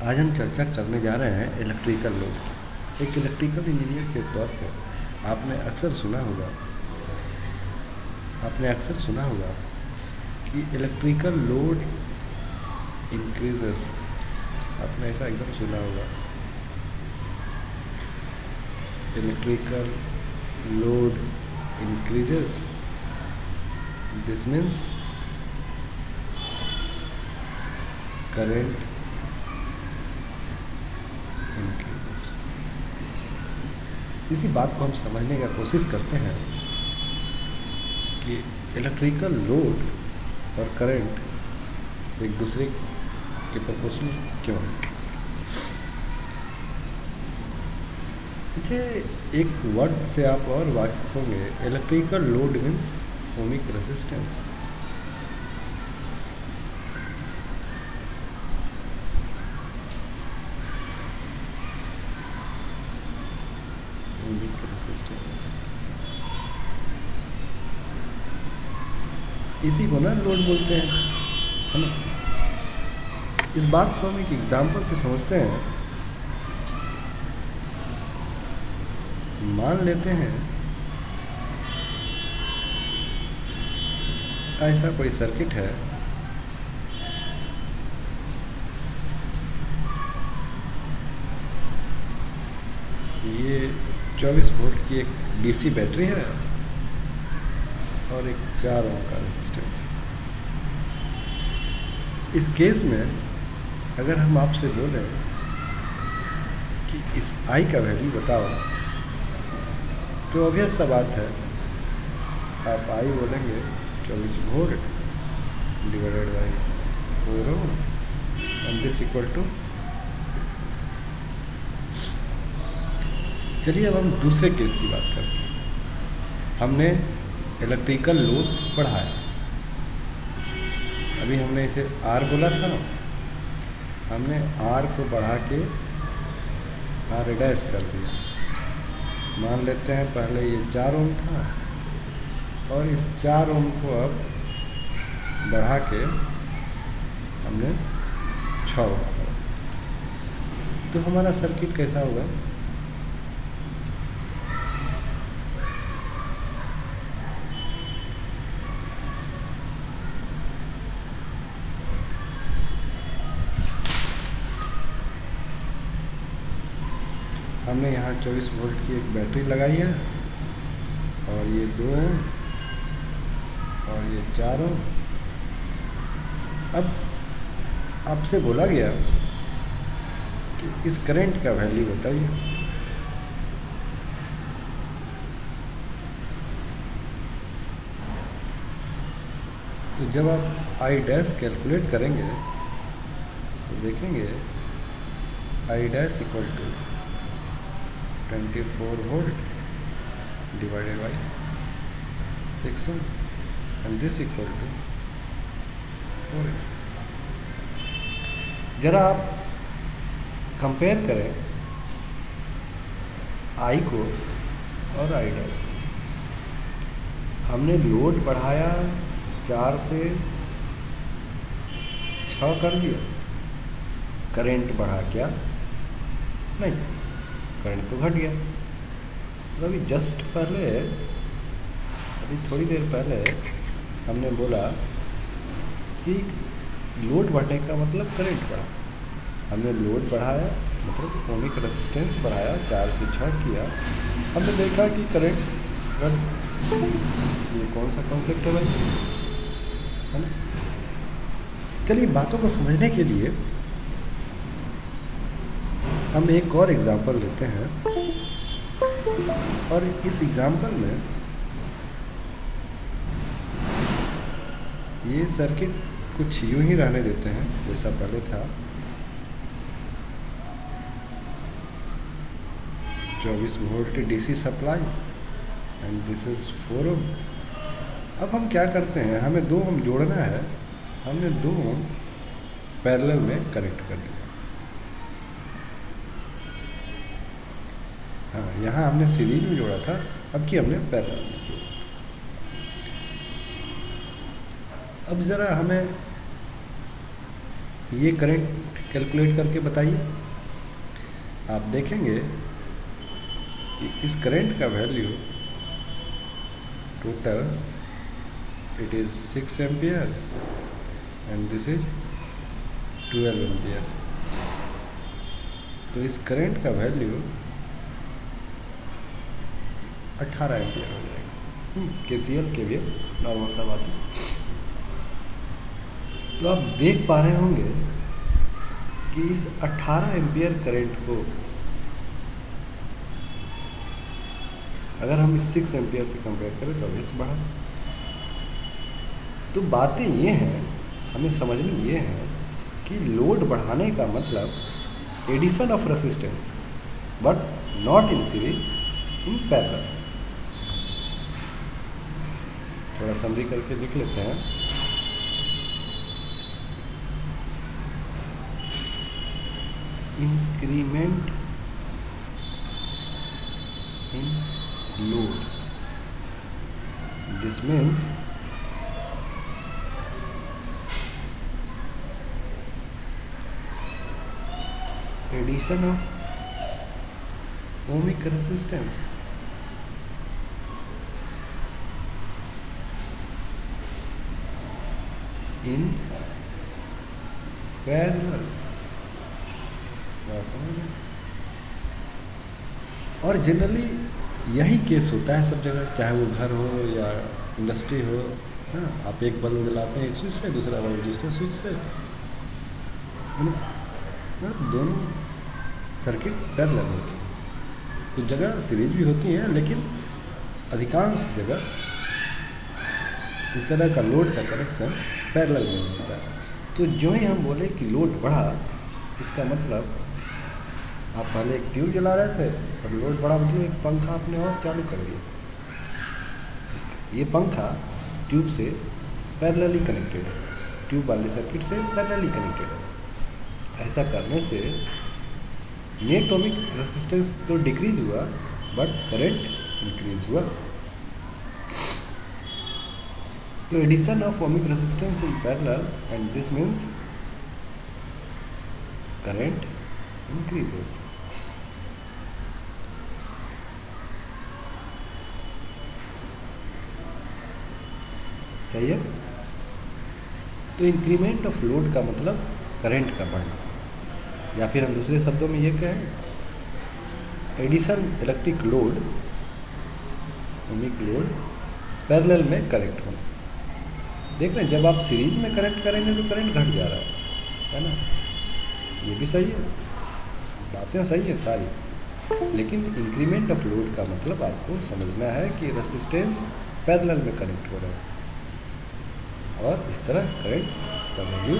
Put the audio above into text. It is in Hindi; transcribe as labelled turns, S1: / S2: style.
S1: आज हम चर्चा करने जा रहे हैं इलेक्ट्रिकल लोड। एक इलेक्ट्रिकल इंजीनियर के तौर पर आपने अक्सर सुना होगा कि इलेक्ट्रिकल लोड इंक्रीजेस। आपने ऐसा एकदम सुना होगा, electrical load increases, this means current increases. इसी बात को हम समझने का कोशिश करते हैं कि इलेक्ट्रिकल लोड और करंट एक दूसरे के प्रोपोर्शनल क्यों है। मुझे एक वर्ड से आप और वाकिफ होंगे। Electrical load means ohmic resistance. इसी को ना लोड बोलते हैं, है ना। इस बात को हम एक एग्जाम्पल से समझते हैं। मान लेते हैं ऐसा कोई सर्किट है, ये 24 वोल्ट की एक डीसी बैटरी है और एक 4 ओम का रेजिस्टेंस है। इस केस में अगर हम आपसे बोलें कि इस आई का वैल्यू बताओ, तो ऑब्वियस सा बात है, आप आई बोलेंगे 24 volt divided by 4 ohm and this equal to 6। चलिए अब हम दूसरे केस की बात करते हैं। हमने इलेक्ट्रिकल लोड बढ़ाया, अभी हमने इसे R बोला था, हमने R को बढ़ा के R डैश कर दिया। मान लेते हैं पहले ये 4 ओम था और इस 4 ओम को अब बढ़ा के हमने 6 ओम किया। तो हमारा सर्किट कैसा होगा? हमने यहाँ 24 वोल्ट की एक बैटरी लगाई है और ये 2 ओम और ये 4 ओम। अब आपसे बोला गया कि इस करंट का वैल्यू बताइए। तो जब आप आई डैश कैलकुलेट करेंगे तो देखेंगे I dash equal to 24 volt divided by 6 ohm and this equal to 4 ohm. जरा आप कंपेयर करें आई को और आई डैश को। हमने लोड बढ़ाया 4 से 6 कर लिया, करंट बढ़ा क्या? नहीं, करंट तो घट गया। तो अभी जस्ट पहले, अभी थोड़ी देर पहले हमने बोला कि लोड बढ़ने का मतलब करंट बढ़ा। हमने लोड बढ़ाया मतलब ओमिक रेजिस्टेंस बढ़ाया, 4 से 6 किया, हमने देखा कि करंट घट। ये कौन सा कॉन्सेप्ट है भाई, है ना। चलिए बातों को समझने के लिए हम एक और एग्जांपल लेते हैं और इस एग्जांपल में ये सर्किट कुछ यूं ही रहने देते हैं जैसा पहले था। 24 volt DC supply and this is 4 ओम। अब हम क्या करते हैं, हमें 2 ओम जोड़ना है। हमने 2 ओम पैरेलल में कनेक्ट कर दिया। हाँ, यहाँ हमने सीरीज में जोड़ा था, अब की हमने पैरेलल में। अब ज़रा हमें ये करंट कैलकुलेट करके बताइए। आप देखेंगे कि इस करंट का value total it is 6 ampere and this is 12 ampere. तो इस करंट का वैल्यू 18 एम्पियर हो जाएगा। KCL के लिए नॉर्मल सा बात है। तो आप देख पा रहे होंगे कि इस 18 एम्पियर करंट को अगर हम इस 6 एम्पियर से कंपेयर करें तो ऑब्वियस बढ़ा। तो बातें ये हैं, हमें समझनी ये है कि लोड बढ़ाने का मतलब addition of resistance but not in series, in parallel. थोड़ा समरी करके लिख लेते हैं। Increment in load, this means addition of ohmic resistance in parallel। समझ लें। और जनरली यही केस होता है सब जगह, चाहे वो घर हो या इंडस्ट्री हो। हाँ, आप एक बल्ब जलाते हैं एक स्विच से, दूसरा बल्ब दूसरे स्विच से, दोनों सर्किट पैरेलल होती है। कुछ जगह सीरीज भी होती है, लेकिन अधिकांश जगह इस तरह का लोड का कनेक्शन पैरेलल में होता है। तो जो ही हम बोले कि लोड बढ़ा, इसका मतलब आप पहले एक ट्यूब जला रहे थे और लोड बढ़ा, मतलब एक पंखा आपने और चालू कर दिया। ये पंखा ट्यूब से पैरेलली कनेक्टेड है, ट्यूब वाले सर्किट से पैरेलली कनेक्टेड है। ऐसा करने से नेट ओमिक रेजिस्टेंस तो डिक्रीज हुआ बट करंट इंक्रीज हुआ। तो addition of ohmic resistance in parallel and this means current increases. सही है। तो इंक्रीमेंट ऑफ लोड का मतलब करंट का बढ़ना, या फिर हम दूसरे शब्दों में ये कहें addition electric load, ohmic load parallel में कनेक्ट होना। देख रहे हैं, जब आप सीरीज में कनेक्ट करेंगे तो करंट घट जा रहा है ना। ये भी सही है, बातें सही है सारी, लेकिन इंक्रीमेंट ऑफ लोड का मतलब आपको समझना है कि रेसिस्टेंस पैरेलल में कनेक्ट हो रहा है और इस तरह करंट का वैल्यू